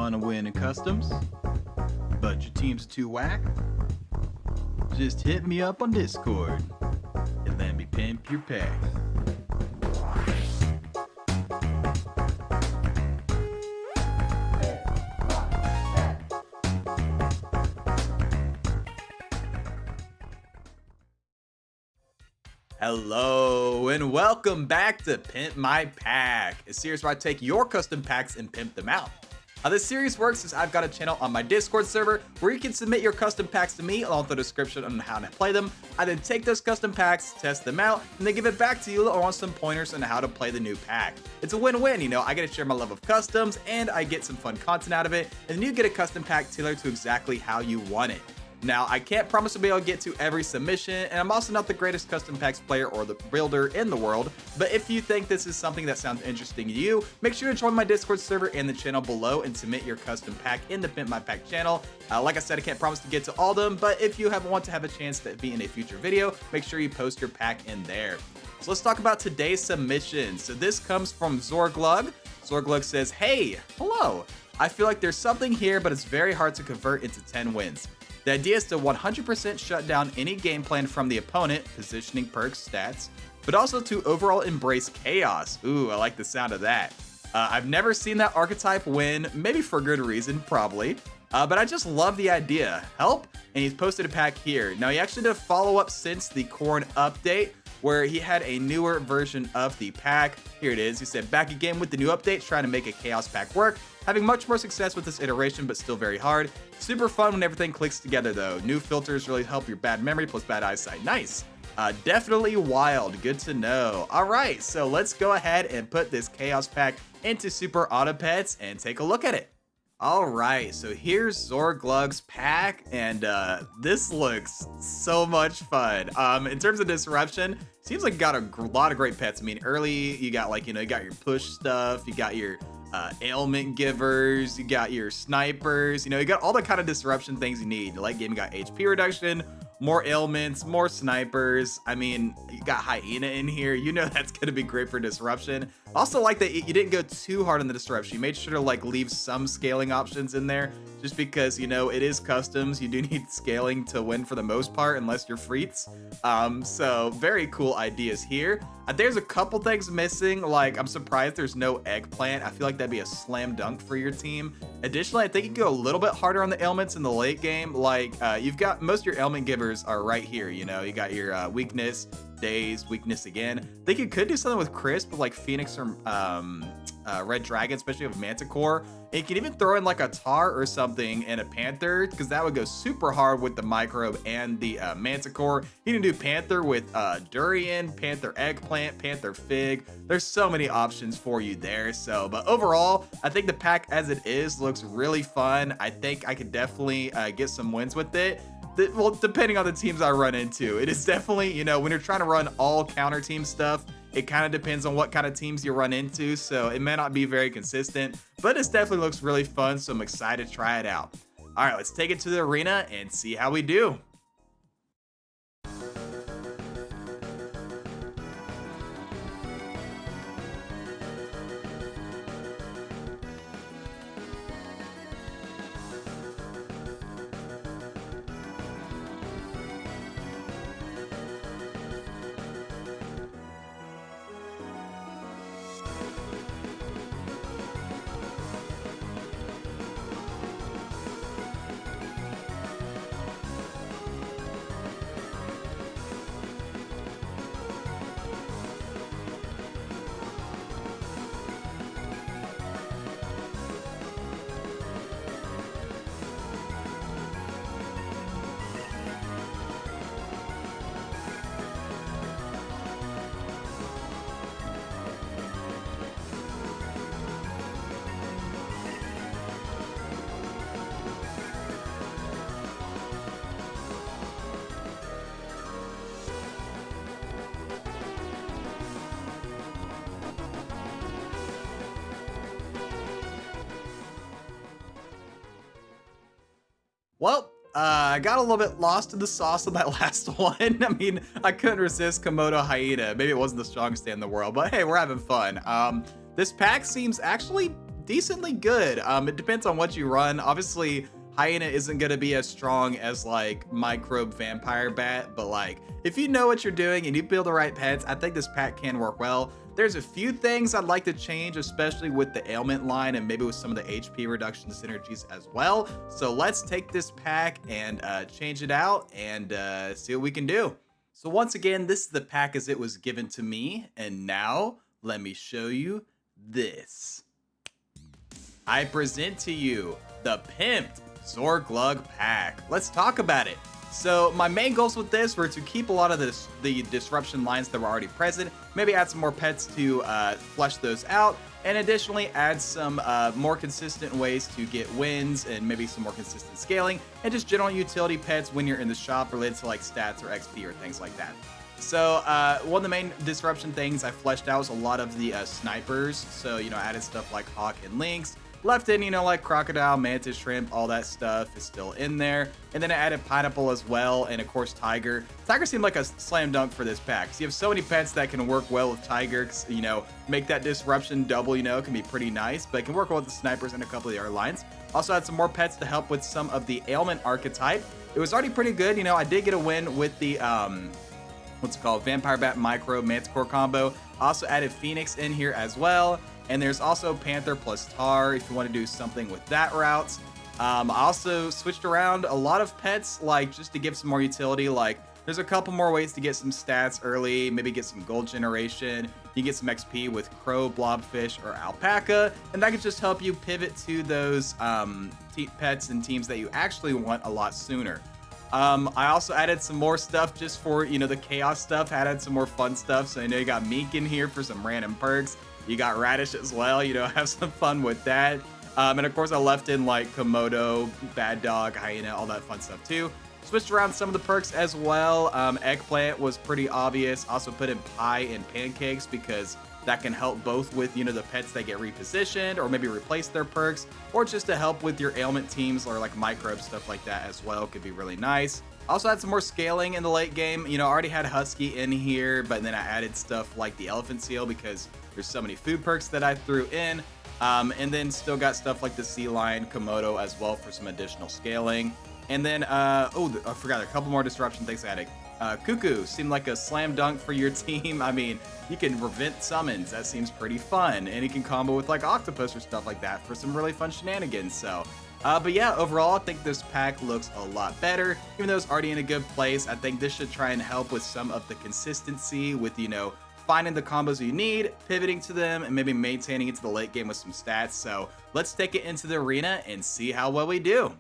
want to win in customs, but your team's too whack? Just hit me up on Discord and let me pimp your pack. Hello and welcome back to Pimp My Pack, a series where I take your custom packs and pimp them out. How this series works is I've got a channel on my Discord server where you can submit your custom packs to me along with the description on how to play them. I then take those custom packs, test them out, and then give it back to you or on some pointers on how to play the new pack. It's a win-win, you know, I get to share my love of customs and I get some fun content out of it, and then you get a custom pack tailored to exactly how you want it. Now, I can't promise to be able to get to every submission, and I'm also not the greatest custom packs player or the builder in the world, but if you think this is something that sounds interesting to you, make sure to join my Discord server in the channel below and submit your custom pack in the Pimp My Pack channel. Like I said, I can't promise to get to all of them, but if you want to have a chance to be in a future video, make sure you post your pack in there. So let's talk about today's submission. So this comes from Zorglug. Zorglug says, "Hey, hello. I feel like there's something here, but it's very hard to convert into 10 wins. The idea is to 100% shut down any game plan from the opponent, positioning, perks, stats, but also to overall embrace chaos." Ooh, I like the sound of that. I've never seen that archetype win, maybe for good reason, probably. But I just love the idea. Help? And he's posted a pack here. Now, he actually did a follow-up since the Corn update, where he had a newer version of the pack. Here it is. He said, "Back again with the new update, trying to make a chaos pack work. Having much more success with this iteration, but still very hard. Super fun when everything clicks together though. New filters really help your bad memory plus bad eyesight." Nice. Definitely wild. Good to know. All right, so let's go ahead and put this chaos pack into superautopets and take a look at it. All right, so here's Zorglug's pack, and this looks so much fun. In terms of disruption, seems like you got a lot of great pets. I mean, early you got like, you got your push stuff, you got your ailment givers, you got your snipers, you got all the kind of disruption things you need. The late game, you got HP reduction, more ailments, more snipers. I mean, you got hyena in here, that's gonna be great for disruption. Also like that you didn't go too hard on the disruption. You made sure to like leave some scaling options in there, just because it is customs. You do need scaling to win for the most part, unless you're freets. So very cool ideas here. There's a couple things missing, like I'm surprised there's no eggplant. I feel like that'd be a slam dunk for your team. Additionally, I think you can go a little bit harder on the ailments in the late game. Like you've got most of your ailment givers are right here. You got your weakness, daze, weakness again. I think you could do something with crisp with like Phoenix or Red Dragon, especially with Manticore. And you can even throw in like a Tar or something and a Panther, because that would go super hard with the Microbe and the Manticore. You can do Panther with Durian, Panther Eggplant, Panther Fig. There's so many options for you there. So, but overall, I think the pack as it is looks really fun. I think I could definitely get some wins with it. Well, depending on the teams I run into. It is definitely, when you're trying to run all counter team stuff, it kind of depends on what kind of teams you run into, so it may not be very consistent, but it definitely looks really fun, so I'm excited to try it out. All right, let's take it to the arena and see how we do. Well, I got a little bit lost in the sauce on that last one. I mean, I couldn't resist Komodo Hyena. Maybe it wasn't the strongest day in the world, but hey, we're having fun. This pack seems actually decently good. It depends on what you run. Obviously, Hyena isn't going to be as strong as like Microbe Vampire Bat, but like if you know what you're doing and you build the right pets, I think this pack can work well. There's a few things I'd like to change, especially with the ailment line and maybe with some of the HP reduction synergies as well. So let's take this pack and change it out and see what we can do. So once again, this is the pack as it was given to me. And now let me show you this. I present to you the Pimped Zorglug pack. Let's talk about it. So my main goals with this were to keep a lot of the disruption lines that were already present, maybe add some more pets to flesh those out, and additionally add some more consistent ways to get wins and maybe some more consistent scaling, and just general utility pets when you're in the shop related to like stats or XP or things like that. So one of the main disruption things I fleshed out was a lot of the snipers. So, you know, added stuff like Hawk and Lynx. Left in, you know, like Crocodile, Mantis, Shrimp, all that stuff is still in there. And then I added Pineapple as well, and of course Tiger. Tiger seemed like a slam dunk for this pack. So you have so many pets that can work well with Tiger, you know, make that disruption double, you know, can be pretty nice, but it can work well with the snipers and a couple of the other lines. Also had some more pets to help with some of the ailment archetype. It was already pretty good, you know, I did get a win with the, what's it called, Vampire Bat Micro Manticore combo. Also added Phoenix in here as well. And there's also Panther plus Tar if you want to do something with that route. I also switched around a lot of pets, like just to give some more utility. Like there's a couple more ways to get some stats early, maybe get some gold generation. You get some XP with Crow, Blobfish, or Alpaca, and that could just help you pivot to those pets and teams that you actually want a lot sooner. I also added some more stuff just for, you know, the chaos stuff, added some more fun stuff. So I know you got Meek in here for some random perks. You got Radish as well, you know, have some fun with that. And of course I left in like Komodo, Bad Dog, Hyena, all that fun stuff too. Switched around some of the perks as well. Eggplant was pretty obvious. Also put in Pie and Pancakes because that can help both with, you know, the pets that get repositioned or maybe replace their perks, or just to help with your ailment teams or like microbes, stuff like that as well. Could be really nice. Also had some more scaling in the late game. You know, I already had Husky in here, but then I added stuff like the Elephant Seal because there's so many food perks that I threw in. And then still got stuff like the Sea Lion, Komodo as well for some additional scaling. And then, oh, I forgot a couple more disruption things I added. Cuckoo seemed like a slam dunk for your team. I mean, you can prevent summons. That seems pretty fun. And you can combo with like Octopus or stuff like that for some really fun shenanigans. So, but yeah, overall, I think this pack looks a lot better. Even though it's already in a good place, I think this should try and help with some of the consistency with, you know, finding the combos you need, pivoting to them, and maybe maintaining it to the late game with some stats. So let's take it into the arena and see how well we do.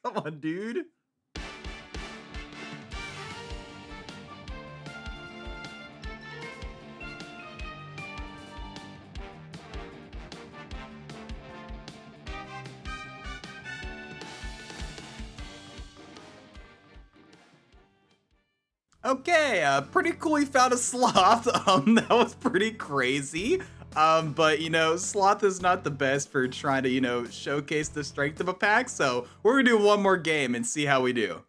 Come on, dude. Okay, pretty cool he found a sloth. That was pretty crazy. But you know, sloth is not the best for trying to, you know, showcase the strength of a pack. So we're gonna do one more game and see how we do.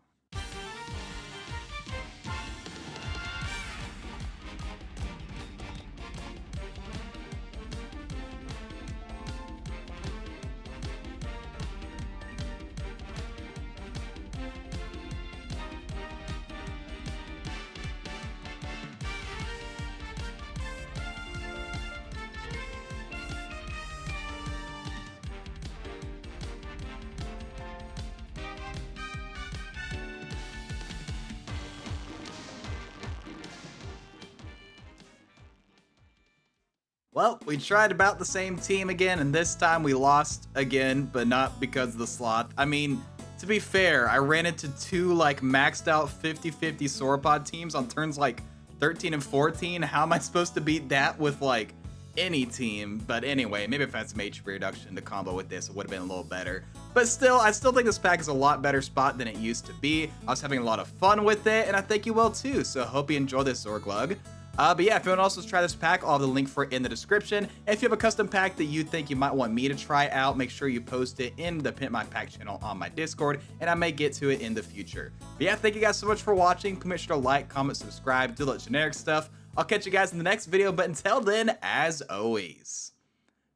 Well, we tried about the same team again, and this time we lost again, but not because of the sloth. I mean, to be fair, I ran into two like maxed out 50-50 sauropod teams on turns like 13 and 14. How am I supposed to beat that with like any team? But anyway, maybe if I had some HP reduction to combo with this, it would have been a little better. But still, I still think this pack is a lot better spot than it used to be. I was having a lot of fun with it, and I think you will too. So I hope you enjoy this, Zorglug. But yeah, if you want to also try this pack, I'll have the link for it in the description. If you have a custom pack that you think you might want me to try out, make sure you post it in the Pimp My Pack channel on my Discord, and I may get to it in the future. But yeah, thank you guys so much for watching. Please make sure to like, comment, subscribe, do that generic stuff. I'll catch you guys in the next video, but until then, as always,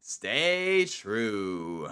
stay true.